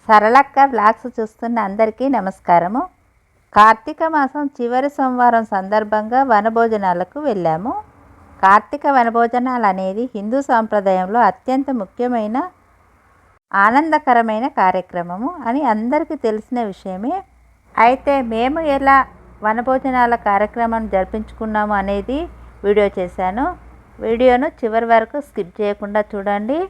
సరళక్క blogs చూస్తున్న అందరికీ నమస్కారము. కార్తీక మాసం చివరి సోమవారం సందర్భంగా వనభోజనాలకు వెళ్ళాము. కార్తీక వనభోజనాలు అనేది హిందూ సాంప్రదాయంలో అత్యంత ముఖ్యమైన ఆనందకరమైన కార్యక్రమము అని అందరికీ తెలిసిన విషయమే. అయితే మేము ఎలా వనభోజనాల కార్యక్రమం జరిపించుకున్నాము అనేది వీడియో చేశాను. వీడియోను చివరి వరకు స్కిప్ చేయకుండా చూడండి.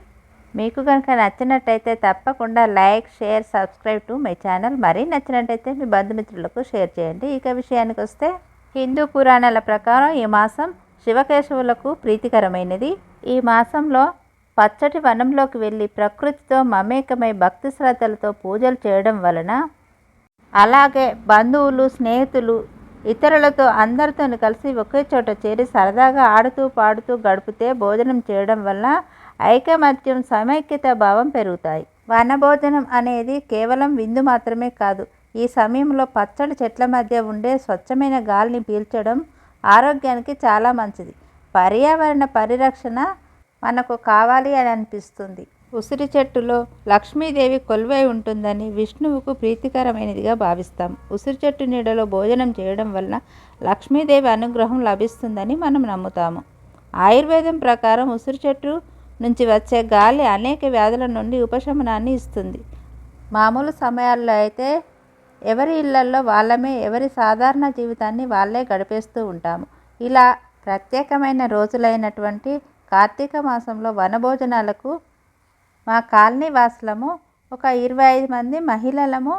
మీకు కనుక నచ్చినట్టయితే తప్పకుండా like, share, subscribe to my channel. మరీ నచ్చినట్టయితే మీ బంధుమిత్రులకు షేర్ చేయండి. ఇక విషయానికి వస్తే, హిందూ పురాణాల ప్రకారం ఈ మాసం శివకేశవులకు ప్రీతికరమైనది. ఈ మాసంలో పచ్చటి వనంలోకి వెళ్ళి ప్రకృతితో మమేకమై భక్తి శ్రద్ధలతో పూజలు చేయడం వలన, అలాగే బంధువులు, స్నేహితులు, ఇతరులతో అందరితో కలిసి ఒకే చోట చేరి సరదాగా ఆడుతూ పాడుతూ గడిపితే భోజనం చేయడం వల్ల ఐకమత్యం, సమైక్యత భావం పెరుగుతాయి. వనభోజనం అనేది కేవలం విందు మాత్రమే కాదు. ఈ సమయంలో పచ్చడి చెట్ల మధ్య ఉండే స్వచ్ఛమైన గాలిని పీల్చడం ఆరోగ్యానికి చాలా మంచిది. పర్యావరణ పరిరక్షణ మనకు కావాలి అని అనిపిస్తుంది. ఉసిరి చెట్టులో లక్ష్మీదేవి కొలువై ఉంటుందని విష్ణువుకు ప్రీతికరమైనదిగా భావిస్తాం. ఉసిరి చెట్టు నీడలో భోజనం చేయడం వలన లక్ష్మీదేవి అనుగ్రహం లభిస్తుందని మనం నమ్ముతాము. ఆయుర్వేదం ప్రకారం ఉసిరి చెట్టు నుంచి వచ్చే గాలి అనేక వ్యాధుల నుండి ఉపశమనాన్ని ఇస్తుంది. మామూలు సమయాల్లో అయితే ఎవరి ఇళ్లల్లో వాళ్ళమే ఎవరి సాధారణ జీవితాన్ని వాళ్ళే గడిపేస్తూ ఉంటాము. ఇలా ప్రత్యేకమైన రోజులైనటువంటి కార్తీక మాసంలో వనభోజనాలకు మా కాలనీ వాసులము ఒక 25 మంది మహిళలము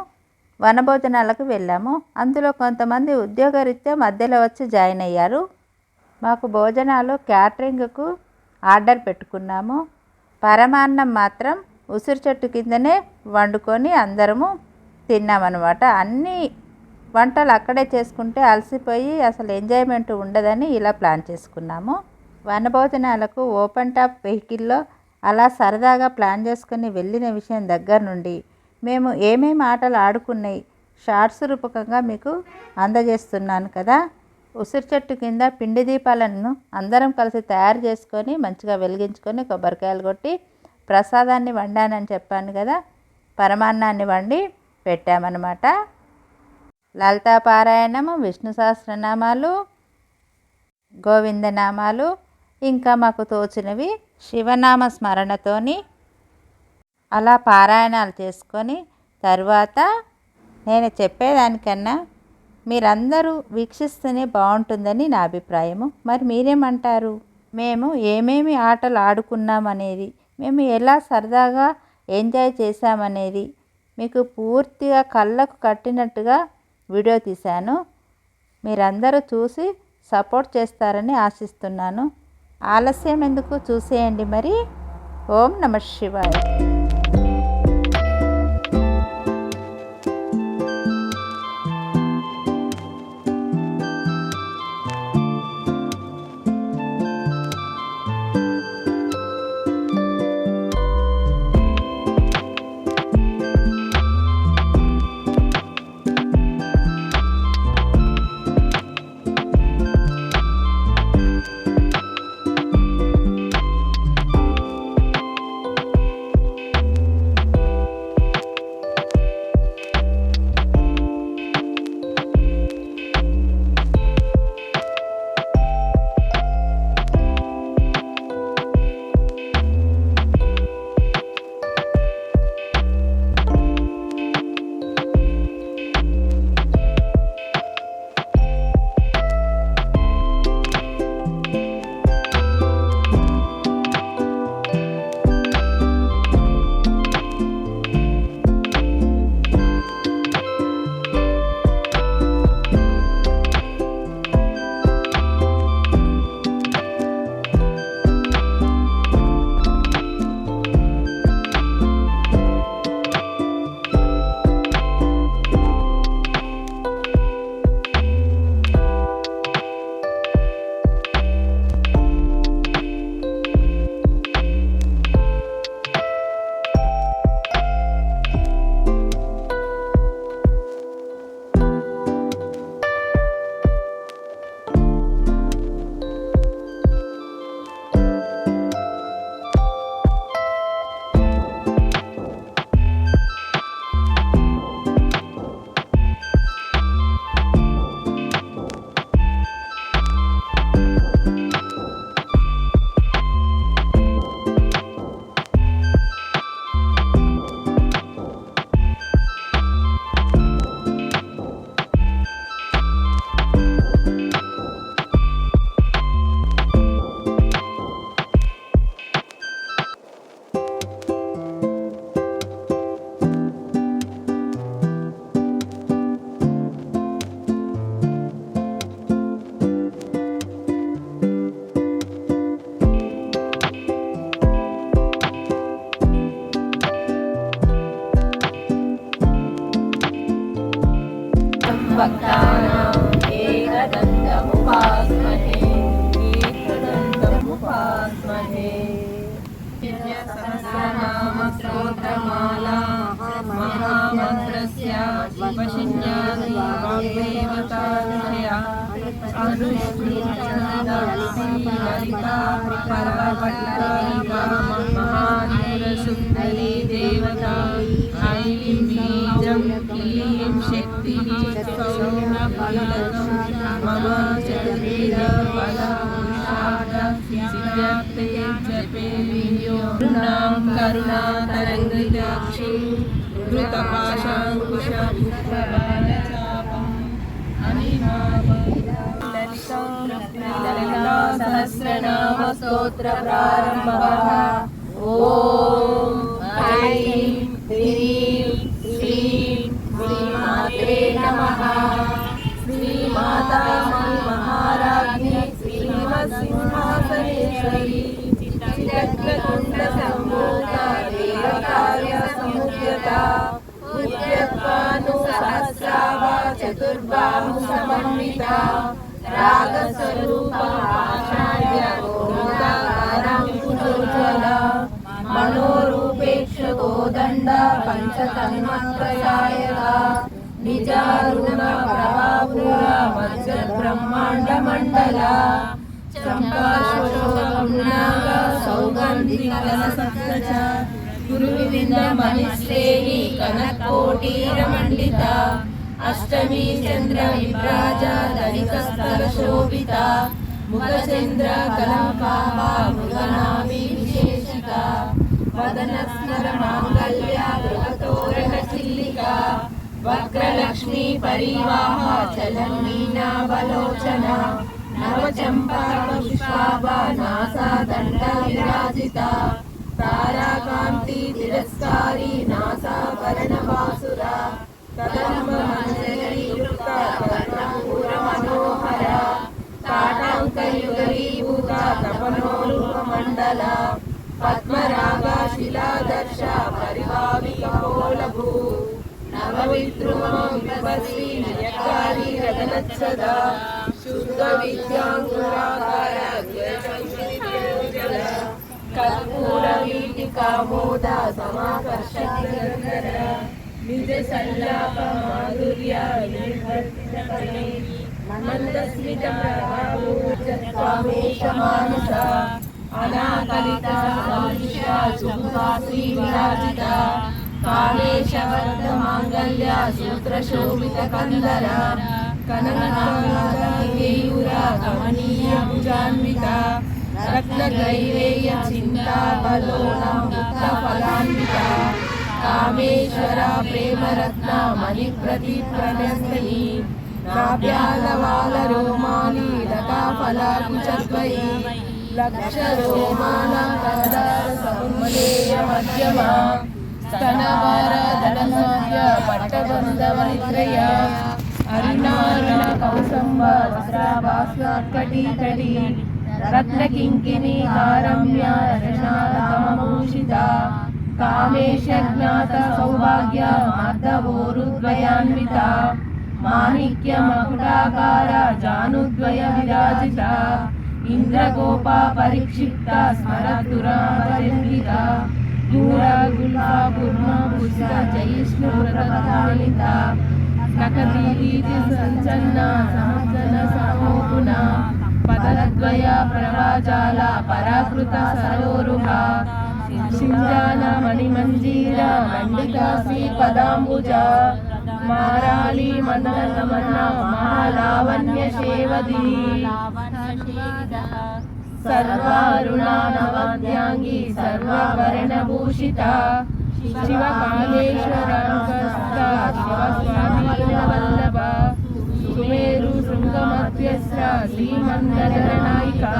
వనభోజనాలకు వెళ్ళాము. అందులో కొంతమంది ఉద్యోగరీత్యా మధ్యలో వచ్చి జాయిన్ అయ్యారు. మాకు భోజనాలు క్యాటరింగ్కు ఆర్డర్ పెట్టుకున్నాము. పరమాన్నం మాత్రం ఉసిరి చెట్టు కిందనే వండుకొని అందరము తిన్నామన్నమాట. అన్ని వంటలు అక్కడే చేసుకుంటే అలసిపోయి అసలు ఎంజాయ్మెంట్ ఉండదని ఇలా ప్లాన్ చేసుకున్నాము. వనభోజనాలకు ఓపెన్ టాప్ వెహికల్లో అలా సరదాగా ప్లాన్ చేసుకుని వెళ్ళిన విషయం దగ్గర నుండి మేము ఏమేమి ఆటలు ఆడుకున్నాయి షార్ట్స్ రూపకంగా మీకు అందజేస్తున్నాను కదా. ఉసిరి చెట్టు కింద పిండి దీపాలను అందరం కలిసి తయారు చేసుకొని మంచిగా వెలిగించుకొని కొబ్బరికాయలు కొట్టి ప్రసాదాన్ని వండానని చెప్పాను కదా. పరమాన్నాన్ని వండి పెట్టామన్నమాట. లలితా పారాయణము, విష్ణు సహస్రనామాలు, గోవిందనామాలు, ఇంకా మాకు తోచినవి శివనామ స్మరణతోని అలా పారాయణాలు చేసుకొని తర్వాత నేను చెప్పేదానికన్నా మీరందరూ వీక్షిస్తేనే బాగుంటుందని నా అభిప్రాయము. మరి మీరేమంటారు? మేము ఏమేమి ఆటలు ఆడుకున్నామనేది, మేము ఎలా సరదాగా ఎంజాయ్ చేశామనేది మీకు పూర్తిగా కళ్ళకు కట్టినట్టుగా వీడియో తీశాను. మీరందరూ చూసి సపోర్ట్ చేస్తారని ఆశిస్తున్నాను. ఆలస్యం ఎందుకు, చూసేయండి మరి. ఓం నమః శివాయ. भक्तानां एकदन्तमुपास्महे सहस्रनाम स्तोत्रमाला महामन्त्रस्य शिवशिन्यासी वाग्देवतानिशया अनुष्ठुचन्दललिता परमपट्टायिका महानिरसुन्दरी देवता ऐं बीजं क्लीं शक्तिः सौम्यफलकं मम च जपे वियोनां करुणातरङ्गिताक्षीं धृतपाशाङ्कुशपुष्पबाणचापम् ललिता सहस्रनाम स्तोत्र प्रारम्भः। ॐ ऐं ह्रीं श्रीं श्रीमात्रे नमः। श्रीमाता महाराज्ञी श्रीमत्सिंहासनेश्वरी चित्रकुण्डसम्भूता देवकार्यसमुद्यता उद्यत्वानुसहस्राभा चतुर्बाहुसमन्विता रागस्वरूपा आषाढ्य गोदाकाराङ्कुशोज्ज्वला मनोरूपेक्षकोदण्ड पञ्चतन्मत्रयायका निजारुण प्रभापुरा वज्रब्रह्माण्डमण्डला चम्पाशोकपुण्णाग सौगन्धिकलसत्कच गुरुविन्दमणिश्रेणी कनककोटीरमण्डिता अष्टमी चन्द्रविभ्राजा धनिकस्तरशोभिता मुखचन्द्र कलंकाभा मृगनामी विशेषिका वदनस्मरमाङ्गल्या गृहतोरणचिल्लिका वक्रलक्ष्मी परिवाह चलन्मीनावलोचना नवचम्पापुष्पाभा नासा दण्ड विराजिता ताराकान्ति तिरस्कारी नासाभरणवासुरा कदम्बमञ्जरीयुक्ता कर्पूरमनोहरा ताटाङ्कयुगलीभूता तपनोरूपमण्डला पद्मरागा शिलादर्शा परिभाविकपोलभू नवविद्रुमं विभस्वी नियकारी रदनच्छदा शुद्धविद्याङ्कुराकार द्वैतसंस्कृतिर्जला कर्पूरवीटिका मोदा समाकर्षकरा निजसल्लाप माधुर्या निर्भर्तितकले मन्दस्मितप्रभावोजत्वामेशमानसा अनाकलिता सादृशा सुभासी विराजिता कालेशवर्धमाङ्गल्या सूत्रशोभितकन्दरा कनकनागकेयूरा कमनीयभुजान्विता रत्नग्रैवेय चिन्ताबलोनामुक्तफलान्विता कामेश्वरा प्रेमरत्ना मणिप्रतिप्रदर्शिनी नाभ्यालवालरोमाली लताफलाकुचद्वयी लक्षरोमानकरदारसमुल्लेयमध्यमा स्तनभारधनमाद्य पट्टबन्धवनित्रया अरुणारुणकौसम्ब वस्त्राभास्कटितटी रत्नकिङ्किणी कारम्या रशनातमभूषिता कामेशज्ञात सौभाग्य माधवोरुद्वयान्विता माणिक्यमकुटाकार जानुद्वय विराजिता इंद्रगोपा परिक्षिप्ता स्मरतुरावलिता दूरगुल्हा पूर्णा पुष्प जयिष्णुव्रतधारिता ककदीति संचन्ना समस्तन समोगुणा पदद्वय प्रभाजाला पराकृत सरोरुहा शिंजान मणिमंजीर मंडिता श्रीपदाम्बुजा माराली मंदनमना महालावण्य शेवदी सर्वारुणा नवद्यांगी सर्ववर्णभूषिता शिवकालेश्वरांकस्ता शिवस्वामिवल्लभा सुमेरु शृंगमध्यस्थ श्रीमन्दरनायिका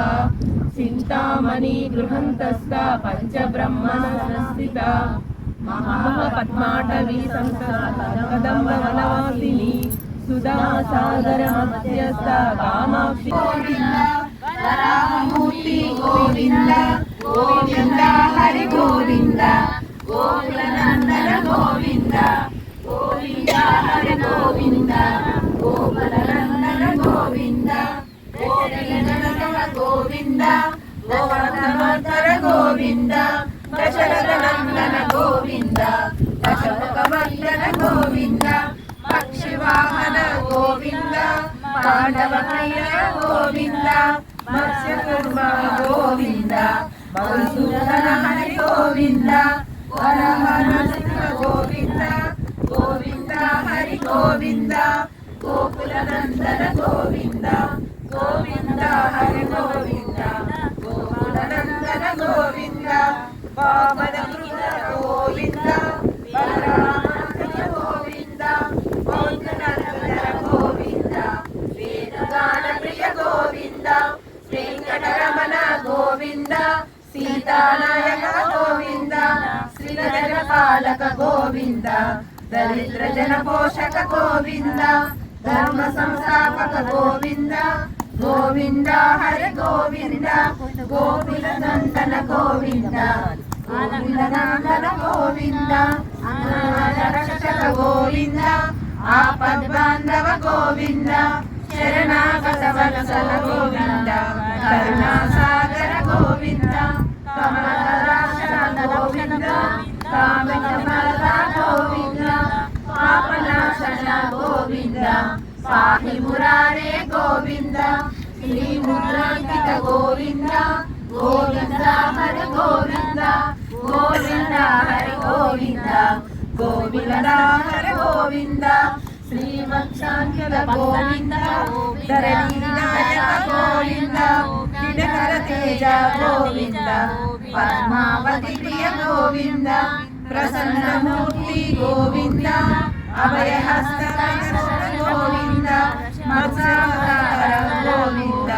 चिंतामणि गृहंतस्था पंचब्रह्मणस्थिता महापद्माटवी कदम्ब वनवासिनी सुधा सागर मध्यस्थ कामाक्षी वराहमूर्ति गोविंद गोविंद हरि गोविंद गोकुलनंदन गोविंद गोविंद हरि गोविंद పాండవ ప్రియ గోవింద మత్స్యకూర్మ గోవింద మధుసూదన హరి గోవింద వరహర గోవింద గోవింద హరి గోవింద గోకుల నందన గోవింద గోవింద హరి గోవింద గోకుల నందన గోవింద వామన కృత గోవింద బలరామ గోవింద మౌననందన గోవింద వేణుగాన ప్రియ గోవింద వెంకటరమణ గోవింద సీతానాయక గోవింద శ్రీనగర పాలక గోవింద దరిద్ర జన పోషక గోవింద ధర్మ సంస్థాపక గోవింద గోవింద హరి గోవింద గోకుల నందన గోవింద గోకుల నందన గోవింద రక్షక గోవింద ఆపద్బాంధవ గోవింద శరణాగత వత్సల గోవింద కరుణాసాగర గోవింద కమలరాక్ష గోవింద కామితమలత గోవింద పాపనాశన గోవింద పాహి మురారే గోవింద శ్రీ ముద్రాంకిత గోవింద గోవింద హరి గోవింద గోవింద హరి గోవింద గోవింద హరి గోవింద శ్రీమత్సాంఖ్యల గోవింద ధరణి నాయక గోవింద దినకర తేజ గోవింద పద్మావతి ప్రియ గోవింద ప్రసన్నమూర్తి గోవింద అభయహస్త గోవింద మత్స్యావతార గోవింద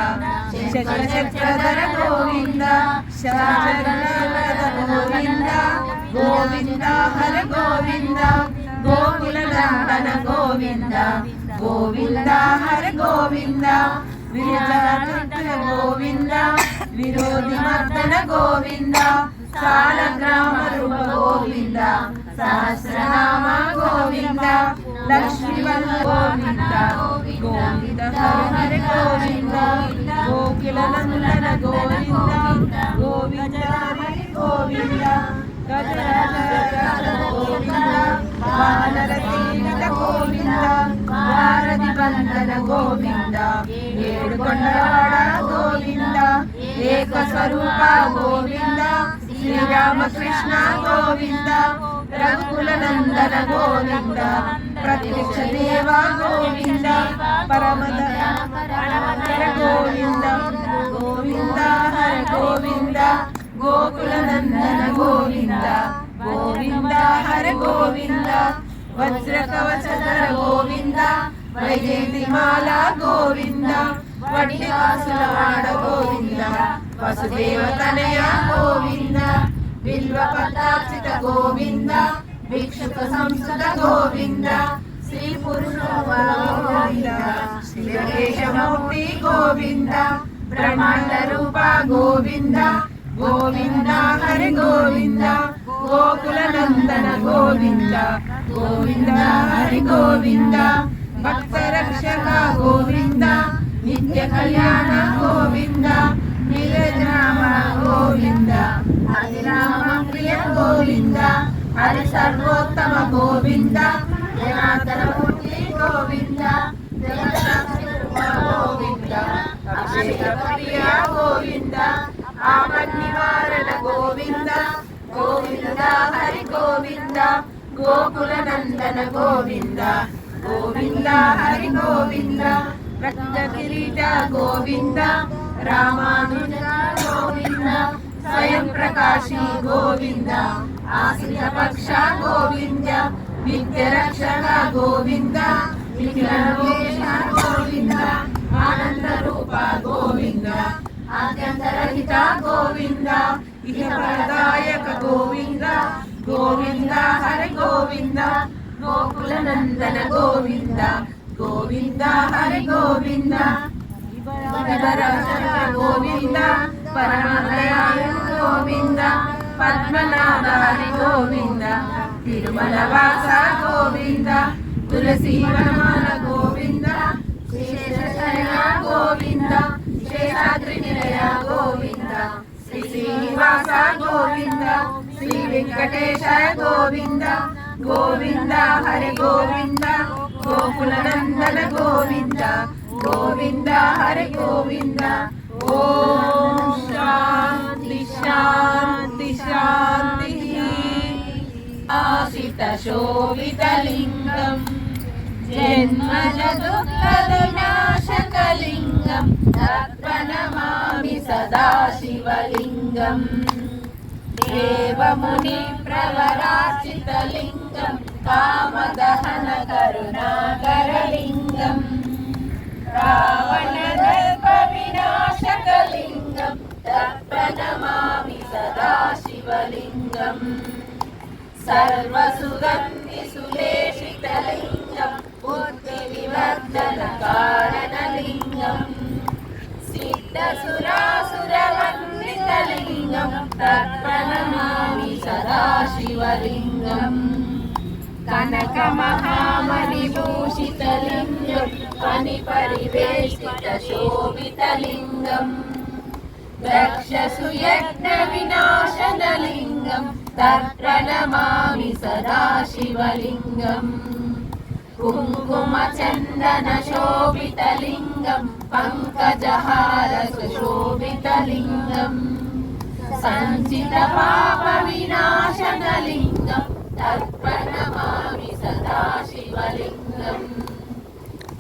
శశచక్రధర గోవింద శారద గోవింద గోవింద హర గోవింద గోకుల నందన గోవింద గోవింద హర గోవింద విరజాకృష్ణ గోవింద విరోధి మర్దన గోవింద సాలగ్రామ రూప గోవింద సహస్రనామ గోవింద లక్ష్మీవల్ల గోవింద గోవింద హర గోవింద గోకుల నందన గోవింద గోవింద హరి గోవింద గజరాజ గోవింద వానర జీవిత గోవింద భారతి బంధన గోవింద ఏడుకొండలవాడ గోవింద ఏక స్వరూప గోవింద శ్రీరామకృష్ణ గోవింద రఘుకుల నందన గోవింద ప్రత్యక్ష దేవ గోవింద పరమదర గోవింద గోవింద హర గోవింద గోకుల నందన గోవింద గోవింద హర గోవింద వజ్ర కవచధర గోవింద వైజయంతిమాల గోవింద వడ్డికాసులవాడ గోవింద వసుదేవ తనయ గోవింద బిల్వ పదార్చిత గోవింద భిక్షుక సంస్కృత గోవింద శ్రీ పురుష గోవింద శివకేశమూర్తి గోవింద బ్రహ్మాండ రూప గోవింద గోవింద హరి గోవింద గోకుల నందన గోవింద గోవింద హరి గోవింద భక్త రక్షక గోవింద నిత్య కళ్యాణ గోవింద నిరజనామ గోవింద హరినామ ప్రియ గోవింద హరి సర్వోత్తమ గోవింద జనార్దన మూర్తి గోవింద గోవింద అభిషేక ప్రియ గోవింద ఆపద్ నివారణ గోవింద గోవింద హరి గోవింద గోకుల నందన గోవింద గోవింద హరి గోవింద రక్త కిరీట గోవింద రామానుజ గోవింద స్వయం ప్రకాశి గోవింద ఆశ్రిత పక్ష గోవింద విద్య రక్షక గోవింద విఘ్నవేశ గోవింద ఆనంద రూప గోవింద ఆద్యంతరహిత గోవింద ఇహ ప్రదాయక గోవింద గోవింద హరి గోవింద గోకుల నందన గోవింద గోవింద హరి గోవింద గోవింద పరమదయాళ గోవింద పద్మనాభ హరి గోవింద తిరుమల వాస గోవింద తులసి వనమాల గోవింద శేషశయన గోవింద శేషాద్రి నిలయ గోవింద శ్రీ శ్రీనివాస గోవింద శ్రీ వెంకటేశ గోవింద గోవింద హరి గోవింద గోకుల నందన గోవింద గోవింద హరి గోవింద. ఓం శాంతి శాంతి శాంతి. ఆశిత శోభితలింగం జన్మజ దుఃఖ వినాశకలింగం తత్ప్రణమామి సదా శివలింగం. దేవముని ప్రవరాచితలింగం కామదహన కరుణాకరలింగం. రావణదర్ప వినాశకలింగం తత్ప్రణమామి సదా శివలింగం. సర్వసుగంధి సులేషితలింగం బుద్ధి వివర్ధన కారణలింగం. సిద్ధసురాసురవందితలింగం తత్ప్రణమామి సదా శివలింగం. కనక మహామణిభూషితలింగం ఫణిపరివేష్టిత శోభితలింగం. దక్షసుయజ్ఞ వినాశనలింగం తత్ప్రణమామి సదా శివలింగం. కుంకుమ చందన శోభితలింగం పంకజహార సుశోభితలింగం. సంచిత పాప వినాశనలింగం తత్ప్రణమామి సదా శివలింగం.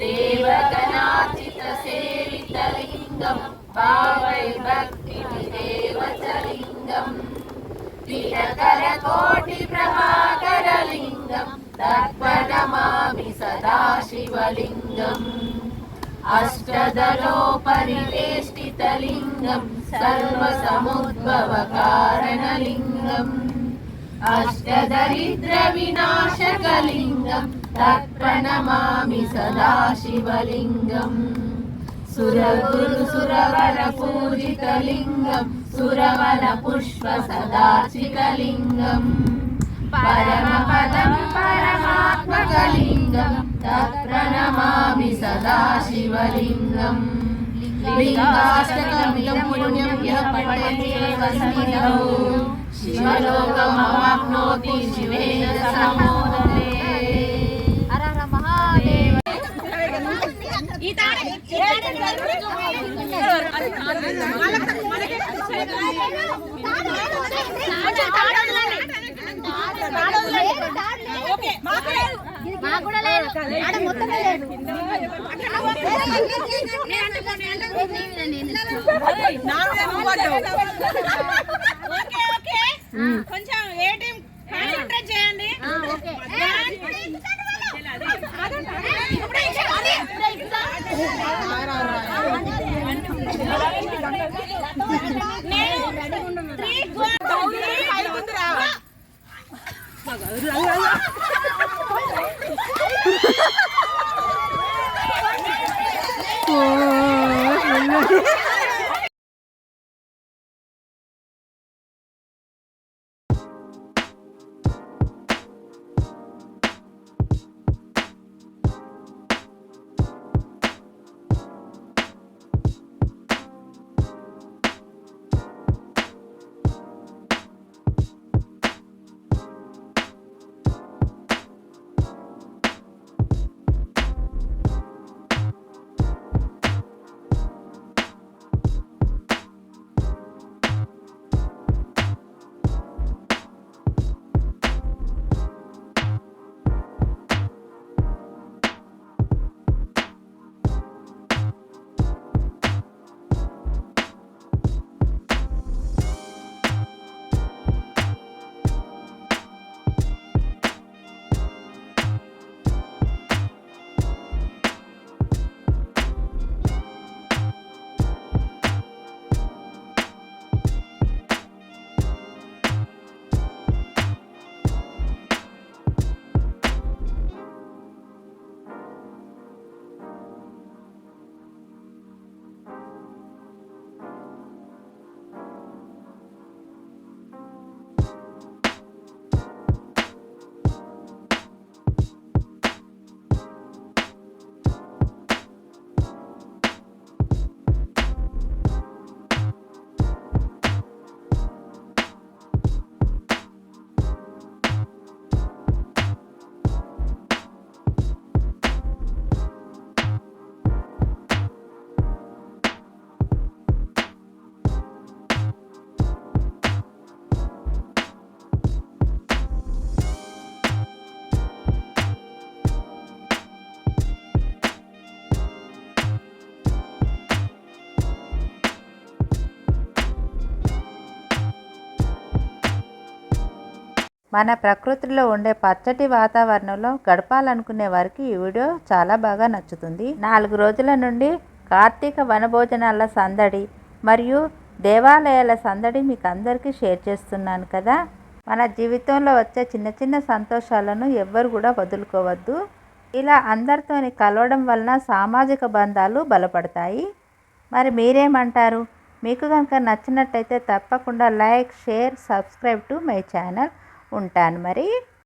దేవగణాచిత సేవితలింగం భావై భక్తి విదేవచలింగం. దినకర కోటి ప్రభాకరలింగం తత్ప్రణమామి సదా శివలింగం. అష్టదలో పరివేష్టితలింగం సర్వసముద్భవ కారణలింగం. అష్టదరిద్ర వినాశకలింగం తత్ప్రణమామి సదా శివలింగం. సురగురు సురవర పూజితలింగం సురవన పుష్ప సదార్చితలింగం. పరమపదం పరమాత్మకలింగం తత్ప్రణమామి సదా శివలింగం. లింగాష్టకమిదం పుణ్యం యః పఠతి తస్మిన్నో శివలోకమవాప్నోతి శివేన సమోదతే. హర హర మహాదేవ. కొంచెం ఏ టీం కాన్సంట్రేట్ చేయండి. మన ప్రకృతిలో ఉండే పచ్చటి వాతావరణంలో గడపాలనుకునే వారికి ఈ వీడియో చాలా బాగా నచ్చుతుంది. 4 రోజుల నుండి కార్తీక వనభోజనాల సందడి మరియు దేవాలయాల సందడి మీకు అందరికీ షేర్ చేస్తున్నాను కదా. మన జీవితంలో వచ్చే చిన్న చిన్న సంతోషాలను ఎవ్వరు కూడా వదులుకోవద్దు. ఇలా అందరితోని కలవడం వలన సామాజిక బంధాలు బలపడతాయి. మరి మీరేమంటారు? మీకు కనుక నచ్చినట్టయితే తప్పకుండా like, share, subscribe to my channel. ఉంటాను మరి.